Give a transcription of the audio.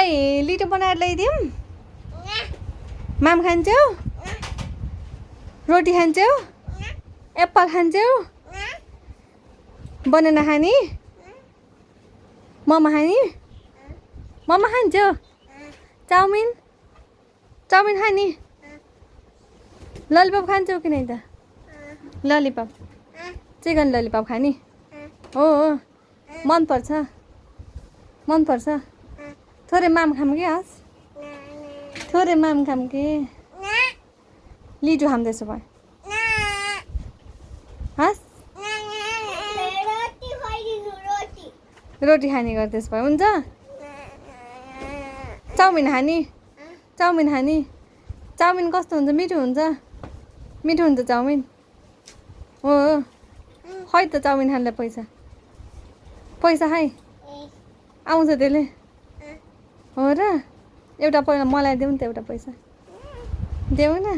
तँलाई लिटो बनाएर ल्याइदिउँ माम खान्छौ रोटी खान्छौ एप्पल खान्छौ बनाना खाने मोमो खाने मोमो खान्छौ चाउमिन चाउमिन खाने ललिपप खान्छौ कि नै त ललिपप चिकन ललिपप खाने हो मनपर्छ थोरै माम खाम कि हस् थोरै माम खाम कि लिटो खाम त्यसो भए हस् रोटी खाने गर त्यसो भए हुन्छ चाउमिन खाने चाउमिन कस्तो हुन्छ मिठो हुन्छ चाउमिन हो खै त चाउमिन खानलाई पैसा खाइ आउँछ त्यसले हो र एउटा पहिला मलाई देऊ नि त एउटा पैसा देऊ न